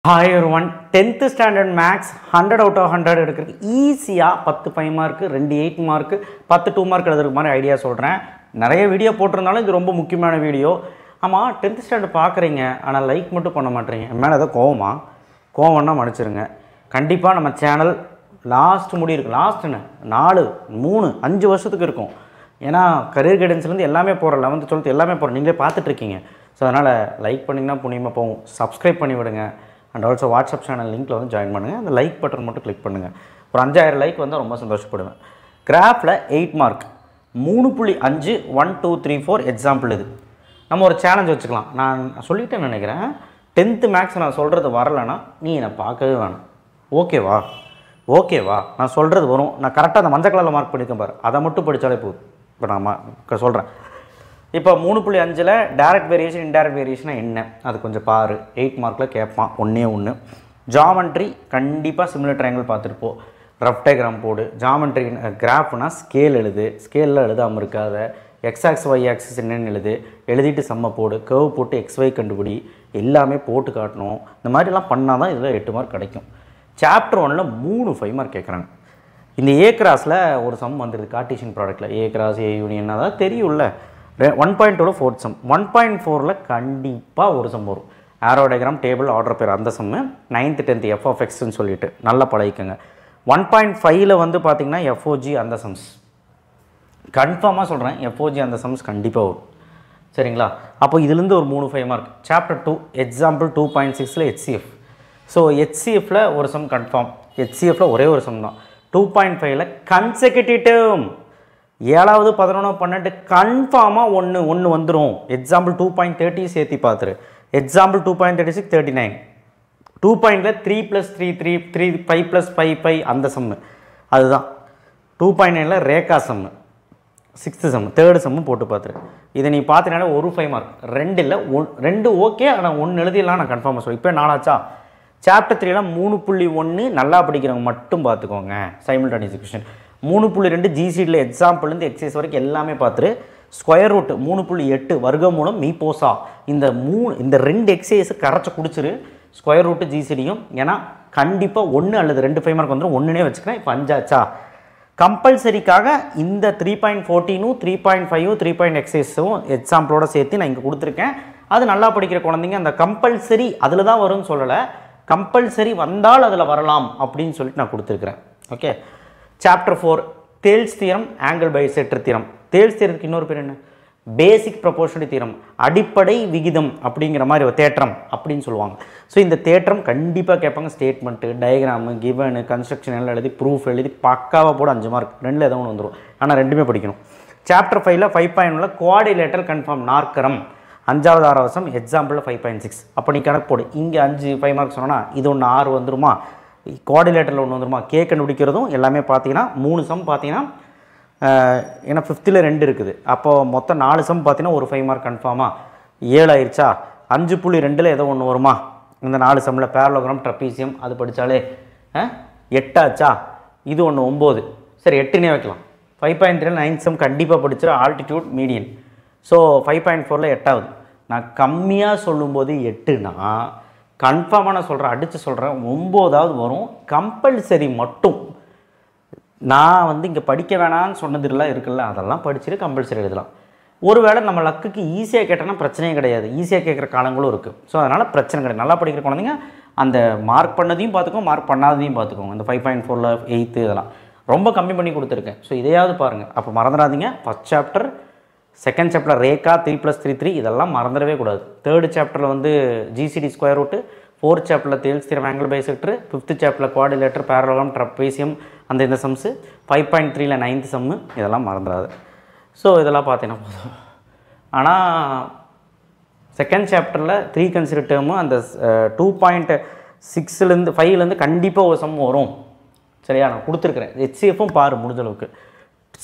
Hi everyone, 10th standard max 100 out of 100 எடுக்கிறது ஈஸியாக 10 5 mark 2 8 mark 10 2 mark எழுதுறதுக்கு மாதிரி ஐடியா சொல்கிறேன். நிறைய வீடியோ போட்டிருந்தாலும் இது ரொம்ப முக்கியமான வீடியோ. ஆமாம் 10th ஸ்டாண்டர்ட் பார்க்குறீங்க, ஆனால் லைக் மட்டும் பண்ண மாட்டேறீங்க. என் மேலே ஏதோ கோவம்னா மன்னிச்சிருங்க. கண்டிப்பாக நம்ம சேனல் லாஸ்ட் முடி இருக்குது. லாஸ்ட் என்ன 4 3 5 வருஷத்துக்கு இருக்கும். ஏன்னா கரியர் கைடன்ஸ்லேருந்து எல்லாமே போகிறோம், 11th 12th எல்லாமே போகிறோம், நீங்களே பார்த்துட்ருக்கீங்க. ஸோ அதனால் லைக் பண்ணிங்கன்னா புண்ணியமாக போகும். சப்ஸ்கிரைப் பண்ணி விடுங்க. அண்ட் ஆல்சோ வாட்ஸ்அப் சேனல் லிங்க்கில் வந்து ஜாயின் பண்ணுங்கள். அந்த லைக் பட்டன் மட்டும் கிளிக் பண்ணுங்கள். ஒரு 5000 லைக் வந்தால் ரொம்ப சந்தோஷப்படுவேன். கிராஃபில் 8 மார்க் 3.5 1 2 3 4 எக்ஸாம்பிள். இது நம்ம ஒரு சேலஞ்ச் வச்சுக்கலாம். நான் சொல்லிட்டேன்னு நினைக்கிறேன். 10th மேக்ஸ் நான் சொல்கிறது வரலைன்னா நீ என்னை பார்க்கவே வேணும். ஓகேவா நான் சொல்கிறது வரும். நான் கரெக்டாக அந்த மஞ்சள் கலரில் மார்க் பண்ணியிருக்கேன் பாரு, அதை மட்டும் படித்தாலே போதும். இப்போ நான் சொல்கிறேன். இப்போ 3.5ல் டைரக்ட் வேரியேஷன் இன்டைரக்ட் வேரியேஷனாக என்ன அது கொஞ்சம் பாரு. 8 மார்க்கில் கேட்பான். ஒன்று ஜாமெண்ட்ரி கண்டிப்பாக சிமிலர் ட்ரையாங்கிள் பார்த்துருப்போம். ரஃப் டயக்ராம் போடு. ஜாமெண்ட்ரி கிராஃப்னா ஸ்கேல் எழுது. ஸ்கேலில் எழுதாமல் இருக்காத எக்ஸ் ஆக்ஸ் ஒய் ஆக்சிஸ் என்னென்னு எழுதிட்டு சம்மை போடு. கர்வ் போட்டு XY கண்டுபிடி. எல்லாமே போட்டு காட்டணும். இந்த மாதிரிலாம் பண்ணால் தான் இதில் 8 மார்க் கிடைக்கும். சாப்டர் 1ல் 3 5 மார்க் கேட்குறாங்க. இந்த ஏ கிராஸில் ஒரு சம் வந்துடுது. கார்ட்டீசியன் ப்ராடக்ட்டில் ஏ கிராஸ் ஏ யூனியன் அதாவது தெரியும்ல. 1.2ல் 4th சம். 1.4ல் கண்டிப்பாக ஒரு சம் வரும். ஆரோ டயக்ராம் டேபிள் ஆர்டர் பேர் அந்த சம்மு 9th 10th f(x)ன்னு சொல்லிட்டு நல்லா பழகிக்கங்க. 1.5ல் வந்து பார்த்திங்கன்னா FOG அந்த சம்ஸ் கன்ஃபார்மாக சொல்கிறேன். FOG அந்த சம்ஸ் கண்டிப்பாக வரும். சரிங்களா? அப்போ இதுலேருந்து ஒரு 3 5 மார்க். சாப்டர் 2 எக்ஸாம்பிள் 2.6ல் HCF. ஸோ HCFல ஒரு சம் கன்ஃபார்ம். HCFல ஒரே ஒரு சம் தான். 2.5ல் கன்செக்யூட்டிவ் டேர்ம் 7வது 11 12 கன்ஃபார்மாக ஒன்று வந்துடும். எக்ஸாம்பிள் 2.30 சேர்த்து பார்த்துரு. எக்ஸாம்பிள் 2.36 39. 2.3 + 3 3 3 5 + 5 5 அந்த சம்மு அதுதான். 2.9ல் ரேகா சம்மு 6th சம்மு 3rd சம்மு போட்டு பார்த்துரு. இதை நீ பார்த்தீங்கன்னா ஒரு 5 மார்க். 2 இல்லை 2 ஓகே, ஆனால் 1 எழுதிடலாம். நான் கன்ஃபார்மாக சொல்லுவேன். இப்போ 4 ஆச்சா? சாப்டர் 3ல் 3.1 நல்லா படிக்கிறவங்க மட்டும் பார்த்துக்கோங்க. சைமல்டேனியஸ் எக்வேஷன் 3.2 ஜிசிடியில் எக்ஸாம்பிள்லேருந்து எக்ஸைஸ் வரைக்கும் எல்லாமே பார்த்துரு. ஸ்கொயர் ரூட் 3.8 வர்க்கமூலம் மீபோசா இந்த 2 எக்ஸைஸை கரைச்சி குடிச்சிரு. Square route ஜிசிடியும். ஏன்னா கண்டிப்பாக 1 அல்லது 2 5 மார்க் வந்துடும். 1னே வச்சுக்கிறேன். இப்போ 5 ஆச்சா? கம்பல்சரிக்காக இந்த 3.14 3.5 3 எக்ஸைஸும் எக்ஸாம்பிளோட சேர்த்து நான் இங்கே கொடுத்துருக்கேன். அது நல்லா படிக்கிற குழந்தைங்க அந்த கம்பல்சரி அதில் தான் வரும்னு சொல்லலை. கம்பல்சரி வந்தால் அதில் வரலாம் அப்படின்னு சொல்லிட்டு நான் கொடுத்துருக்குறேன். Okay. Chapter 4 Thales theorem angle bisector theorem. Thales தியரத்துக்கு இன்னொரு பேர் என்ன? பேசிக் ப்ரொபோர்ஷனல் தியரம், அடிப்படை விகிதம் அப்படிங்கிற மாதிரி ஒரு தேற்றம் அப்படின்னு சொல்லுவாங்க. ஸோ இந்த தேற்றம் கண்டிப்பாக கேட்பாங்க. ஸ்டேட்மெண்ட்டு டயக்ராமு கிவனு கன்ஸ்ட்ரக்ஷன் எல்லாம் எழுதி ப்ரூஃப் எழுதி பக்காவாக போட 5 மார்க். 2ல் ஏதோ ஒன்று வந்துடும். ஆனால் 2மே படிக்கணும். சாப்டர் 5ல் 5.1ல் குவாடிலேட்டரல் கன்ஃபார்ம் நாற்கரம் 5வது 6வது சம் எக்ஸாம்பிளில் 5.6. அப்போ நீ கணக்கு போடு. இங்கே 5 5 மார்க் சொன்னால் இது ஒன்று 6 வந்துருமா? கோஆர்டினேட்டரில் ஒன்று வந்துருமா? கண்டுபிடிக்கிறதும் எல்லாமே பார்த்தீங்கன்னா 3 சம் பார்த்தீங்கன்னா ஏன்னா 5th 2 இருக்குது. அப்போது மொத்தம் 4 சம் பார்த்தீங்கன்னா ஒரு 5 மார்க் கன்ஃபார்மாக 7 ஆயிடுச்சா? 5.2ல் ஏதோ ஒன்று வருமா? இந்த 4 சம்மில் பேரலோகிராம் ட்ரப்பீசியம் அது படித்தாலே 8 ஆச்சா? இது ஒன்று 9. சரி 8னே வைக்கலாம். 5.3ல் 9th சம் கண்டிப்பாக படிச்சிடும். Altitude median. ஸோ 5.4ல் 8வது. நான் கம்மியாக சொல்லும்போது 8னா கன்ஃபார்மாக நான் சொல்கிறேன், அடித்து சொல்கிறேன் 9வது வரும். கம்பல்சரி மட்டும் நான் வந்து இங்கே படிக்க வேணான்னு சொன்னதுலாம் இருக்குல்ல, அதெல்லாம் படிச்சுட்டு கம்பல்சரி எழுதலாம். ஒருவேளை நம்ம லக்குக்கு ஈஸியாக கேட்டோன்னா பிரச்சனையே கிடையாது. ஈஸியாக கேட்குற காலங்களும் இருக்குது. ஸோ அதனால் பிரச்சனை கிடையாது. நல்லா படிக்கிற குழந்தைங்க அந்த மார்க் பண்ணதையும் பார்த்துக்கோங்க, மார்க் பண்ணாததையும் பார்த்துக்கோங்க. இந்த 5.4ல் 8th இதெல்லாம் ரொம்ப கம்மி பண்ணி கொடுத்துருக்கேன். ஸோ இதையாவது பாருங்கள். அப்போ மறந்துடாதீங்க. First chapter, second chapter Rekha 3 + 3 3 இதெல்லாம் மறந்துடவே கூடாது. 3rd சாப்டரில் வந்து ஜிசிடி ஸ்கொயர் ரூட்டு, 4th சாப்டரில் தேல்ஸ் தியரம் ஆங்கிள் பைசெக்டர், 5th சாப்டரில் குவாடிலேட்டர் பேரலோகிராம் ட்ரப்பீசியம் இந்த சம்ஸு, 5.3ல் 9th சம்மு இதெல்லாம் மறந்துடாது. ஸோ இதெல்லாம் பார்த்தீங்கன்னா போதும். ஆனால் செகண்ட் சாப்டரில் 3 கன்சிடர் டேர்மு அந்த 2.6லேருந்து 5லேருந்து கண்டிப்பாக ஒரு சம் வரும். சரியா? நான் கொடுத்துருக்குறேன். HCFும் பாரு முடிஞ்சளவுக்கு.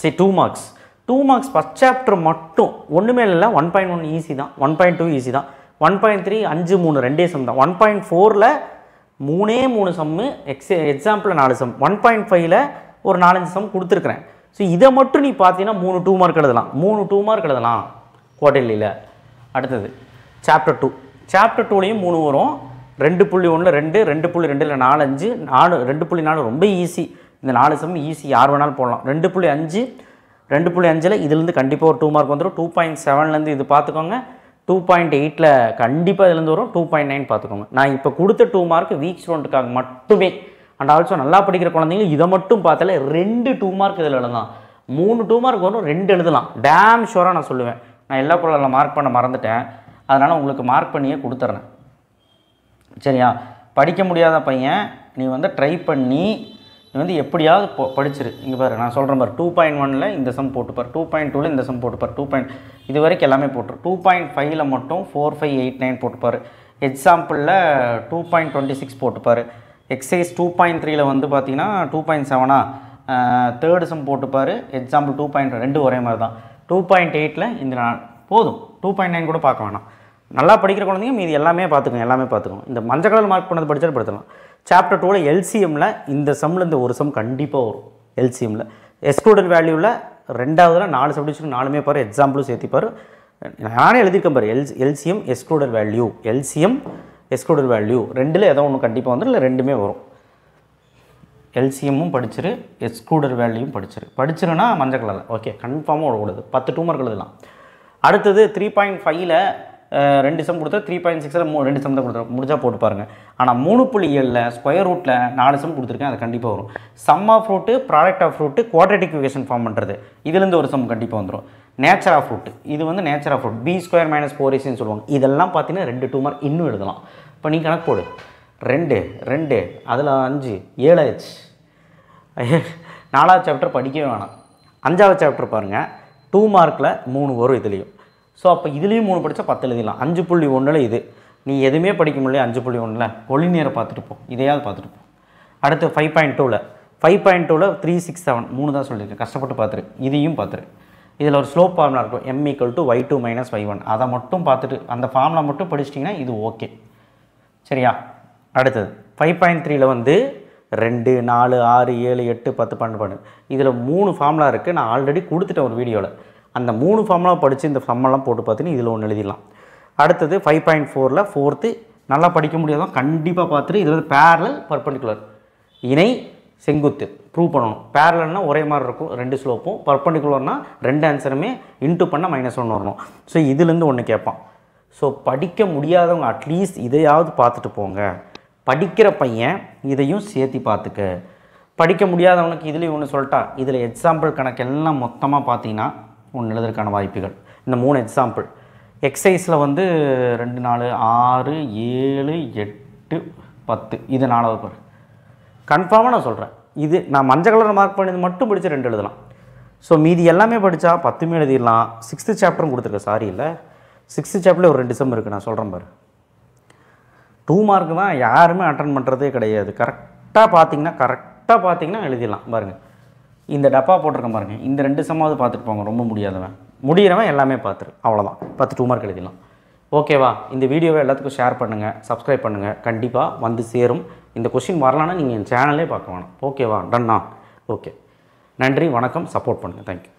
சரி 2 மார்க்ஸ். 2 மார்க்ஸ் ஃபஸ்ட் சாப்டர் மட்டும் ஒன்றுமே இல்லை. 1.1 ஈஸி தான். 1.2 ஈஸி தான். 1.3 5 3 2 சம் தான். 1.4ல் 3 சம்மு எக்ஸாம்பிளில் 4 சம். 1.5ல் ஒரு 4-5 சம் கொடுத்துருக்குறேன். ஸோ இதை மட்டும் நீ பார்த்தீங்கன்னா 3 2 மார்க் எழுதலாம். 3 2 மார்க் எழுதலாம் குவார்டர்லியில். அடுத்தது சாப்டர் 2. சாப்டர் 2லேயும் 3 வரும். 2.1 2 2.2 4 5 4 2.4 ரொம்ப ஈஸி. இந்த 4 சம் ஈஸி, யார் வேணாலும் போடலாம். 2.5 2.5ல் இதுலேருந்து கண்டிப்பாக ஒரு 2 மார்க் வந்துடும். 2.7லேருந்து இது பார்த்துக்கோங்க. 2.8ல் கண்டிப்பாக இதுலேருந்து வரும். 2.9 பார்த்துக்கோங்க. நான் இப்போ கொடுத்த 2 மார்க் வீக் ஸ்டூடெண்ட்டுக்காக மட்டுமே. அண்ட் ஆல்சோ நல்லா படிக்கிற குழந்தைங்க இதை மட்டும் பார்த்தாலே 2 2 மார்க் இதில் எழுதலாம். 3 2 மார்க் வரும், 2 எழுதலாம். டேம் ஷூராக நான் சொல்லுவேன். நான் எல்லா குழந்தைல மார்க் பண்ண மறந்துட்டேன், அதனால் உங்களுக்கு மார்க் பண்ணியே கொடுத்துட்றேன். சரியா? படிக்க முடியாத பையன் நீ வந்து ட்ரை பண்ணி நீ வந்து எப்படியாவது படிச்சிரு. இங்கே பாரு, நான் சொல்கிறேன் பாரு, 2.1ல் இந்த சம் போட்டுப்பார், 2.2ல் இந்த சம் போட்டுப்பார், இது வரைக்கும் எல்லாமே போட்டுரு. 2.5ல் மட்டும் 4 5 8 9 போட்டுப்பார். எக்ஸாம்பிளில் 2.26 போட்டுப்பார். எக்ஸசைஸ் 2.3ல் வந்து பார்த்தீங்கன்னா 2.7 தேர்டு சம் போட்டுப்பார். எக்ஸாம்பிள் 2.2 ஒரே மாதிரி தான். 2.8ல் இந்த போதும். 2.9 கூட பார்க்க வேணாம். நல்லா படிக்கிற குழந்தைங்க மீது எல்லாமே பார்த்துக்கோங்க. இந்த மஞ்சள் கலர் மார்க் பண்ணது படித்தாலும் படுத்தலாம். சாப்டர் 2ல் எல்சிஎம்மில் இந்த சம்லேருந்து ஒரு சம் கண்டிப்பாக வரும். எல்சிஎம்மில் எக்ஸ்க்ளூடட் வேல்யூவில் 2வதுல 4 சப்டிஷன் 4மே பாரு, எக்ஸாம்பிளும் சேர்த்திப்பார். நானே எழுதியிருக்கேன் பாரு, LCM excluded value, LCM excluded value 2ல் ஏதோ ஒன்று கண்டிப்பாக வந்துடும், இல்லை 2மே வரும். எல்சிஎம்மும் படிச்சிரு, எக்ஸ்க்ளூடட் வேல்யூவும் படிச்சிருன்னா மஞ்சள் கலரில் ஓகே கன்ஃபார்மாக விடக்கூடாது. 10 2 மார்க் எழுதலாம். அடுத்தது 3.5ல் 2 சம் கொடுத்தா, 3.6ல் 2 சம் தான் கொடுத்துருக்கேன். முடிஞ்சால் போட்டு பாருங்கள். ஆனால் 3.7ல் ஸ்கொயர் ரூட்டில் 4 சம் கொடுத்துருக்கேன், அது கண்டிப்பாக வரும். Sum of root, product of root, quadratic equation form பண்ணுறது, இதுலேருந்து ஒரு சம் கண்டிப்பாக வந்துடும். நேச்சர் ஆஃப் ரூட், இது வந்து nature of root, b² - 4ac சொல்லுவாங்க. இதெல்லாம் பார்த்தீங்கன்னா 2 2 மார்க் இன்னும் எழுதலாம். இப்போ நீ கணக்கு போடு, 2 2 அதில் 5 7 ஆச்சு. 4வது சாப்டர் படிக்கவே வேணாம். 5வது சாப்டர் பாருங்கள், 2 மார்க்கில் 3 வரும் இதுலேயும். ஸோ அப்போ இதுலேயும் 3 படித்தா 10 எழுதிடலாம். 5.1ல் இது நீ எதுவுமே படிக்க முடியல. 5.1ல் கொலினியரை பார்த்துட்டு போ, இதையாவது பார்த்துட்டு போ. அடுத்து 5.2ல் 3 6 7 3 தான் சொல்லியிருக்கேன், கஷ்டப்பட்டு பார்த்துரு. இதையும் பார்த்துரு. இதில் ஒரு ஸ்லோப் ஃபார்முலா இருக்கும், m = y2 - y1. அதை மட்டும் பார்த்துட்டு அந்த ஃபார்முலா மட்டும் படிச்சிட்டிங்கன்னா இது ஓகே. சரியா? அடுத்தது 5.3ல் வந்து 2 4 6 7 8 10 12 இதில் 3 ஃபார்முலா இருக்குது. நான் ஆல்ரெடி கொடுத்துட்டேன் ஒரு வீடியோவில். அந்த 3 ஃபார்முலா படித்து இந்த சம்மெல்லாம் போட்டு பார்த்தீங்கன்னா இதில் ஒன்று எழுதிடலாம். அடுத்தது 5.4ல் 4th நல்லா படிக்க முடியாதான் கண்டிப்பாக பார்த்துட்டு இதில் வந்து பேரலல் பர்பண்டிகுலர், இணை செங்குத்து ப்ரூவ் பண்ணணும். பேரலல்னால் ஒரே மாதிரி இருக்கும் 2 ஸ்லோப்பும், பர்பண்டிகுலர்னால் 2 ஆன்சருமே இன்ட்டு பண்ணால் -1 வரணும். ஸோ இதுலேருந்து ஒன்று கேட்பான். ஸோ படிக்க முடியாதவங்க அட்லீஸ்ட் இதையாவது பார்த்துட்டு போங்க. படிக்கிற பையன் இதையும் சேர்த்து பார்த்துக்க. படிக்க முடியாதவனுக்கு இதுலேயும் ஒன்று சொல்லிட்டா, இதில் எக்ஸாம்பிள் கணக்கெல்லாம் மொத்தமாக பார்த்தீங்கன்னா ஒன்று எழுதுறதுக்கான வாய்ப்புகள். இந்த 3 எக்ஸாம்பிள் எக்ஸசைஸில் வந்து 2 4 6 7 8 10 இது 4வது பாரு. கன்ஃபார்மாக நான் சொல்கிறேன், இது நான் மஞ்சள் கலர் மார்க் பண்ணது மட்டும் படித்து 2 எழுதலாம். ஸோ மீதி எல்லாமே படித்தா 10மே எழுதிடலாம். 6th சாப்டரும் கொடுத்துருக்கேன், சாரி இல்லை 6th சாப்டரில் ஒரு 2 சம் இருக்குது, நான் சொல்கிறேன் பாரு. 2 மார்க் தான் யாருமே அட்டன் பண்ணுறதே கிடையாது. கரெக்டாக பார்த்தீங்கன்னா எழுதிடலாம் பாருங்கள். இந்த டப்பா போட்டிருக்கேன் பாருங்கள், இந்த 2 சம்மாவது பார்த்துட்டு போங்க. ரொம்ப முடிகிறவன் எல்லாமே பார்த்துரு, அவ்வளோதான். 10 2 மார்க் எழுதிடலாம். ஓகேவா? இந்த வீடியோவை எல்லாத்துக்கும் ஷேர் பண்ணுங்கள், சப்ஸ்கிரைப் பண்ணுங்கள், கண்டிப்பாக வந்து சேரும். இந்த கொஸ்டின் வரலான்னா நீங்கள் என் சேனலே பார்க்க வேணாம். ஓகேவா? டன்னா? ஓகே, நன்றி, வணக்கம், சப்போர்ட் பண்ணுங்கள். தேங்க்யூ.